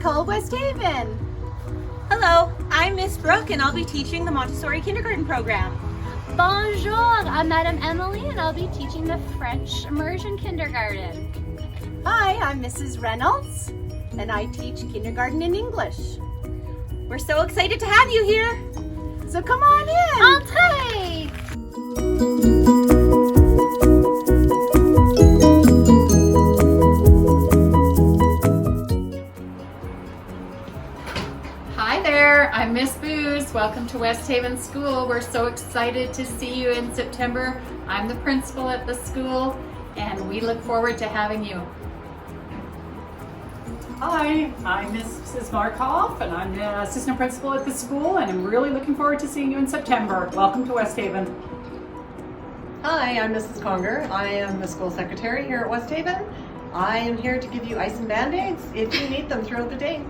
École, Westhaven. Hello, I'm Miss Brooke and I'll be teaching the Montessori kindergarten program. Bonjour, I'm Madame Emily and I'll be teaching the French immersion kindergarten. Hi, I'm Mrs. Reynolds and I teach kindergarten in English. We're so excited to have you here. So come on in. Entree! Hi there, I'm Miss Booze. Welcome to Westhaven School. We're so excited to see you in September. I'm the principal at the school and we look forward to having you. Hi, I'm Mrs. Markoff and I'm the assistant principal at the school and I'm really looking forward to seeing you in September. Welcome to Westhaven. Hi, I'm Mrs. Conger. I am the school secretary here at Westhaven. I am here to give you ice and band-aids if you need them throughout the day.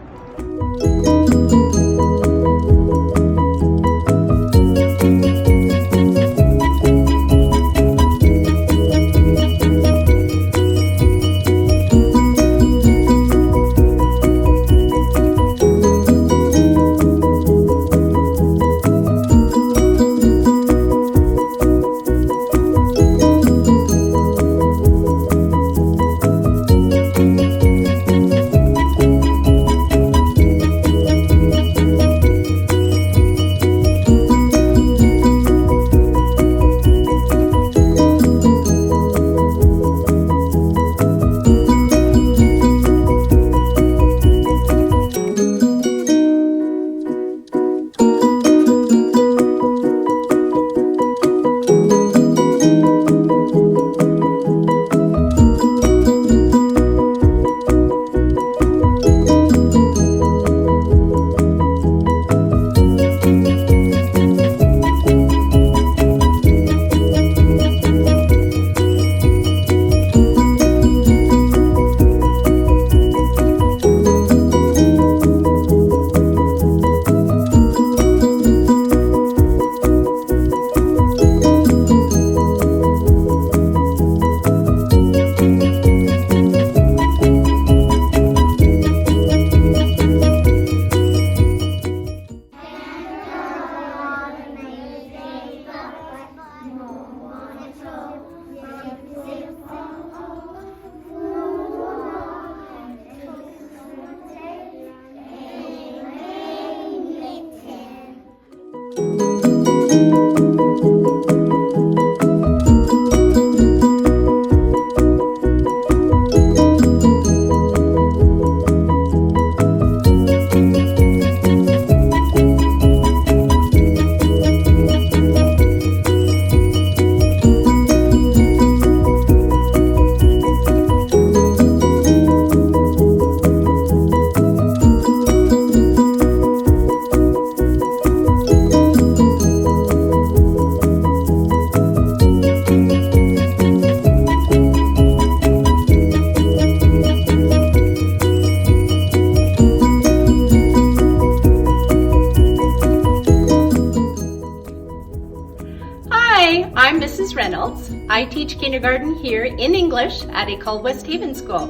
Hi, I'm Mrs. Reynolds. I teach kindergarten here in English at École Westhaven School.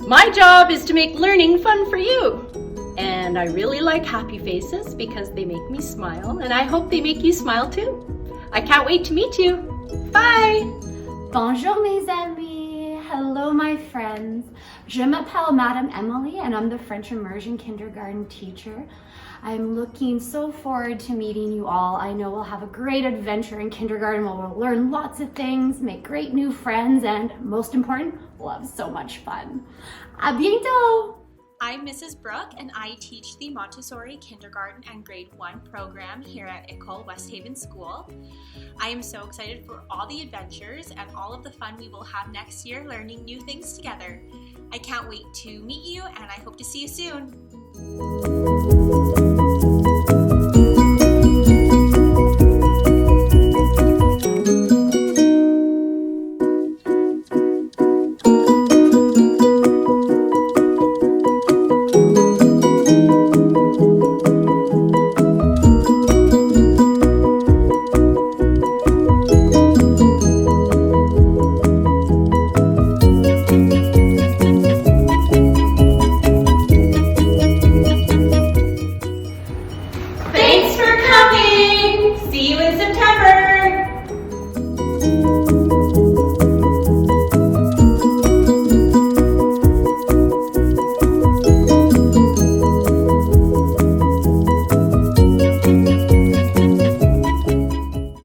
My job is to make learning fun for you. And I really like happy faces because they make me smile, and I hope they make you smile too. I can't wait to meet you. Bye! Bonjour mes amis! Hello my friends! Je m'appelle Madame Emily and I'm the French immersion kindergarten teacher. I'm looking so forward to meeting you all. I know we'll have a great adventure in kindergarten where we'll learn lots of things, make great new friends, and most important, we'll have so much fun. À bientôt! I'm Mrs. Brooke and I teach the Montessori kindergarten and grade 1 program here at École Westhaven School. I am so excited for all the adventures and all of the fun we will have next year learning new things together. I can't wait to meet you and I hope to see you soon.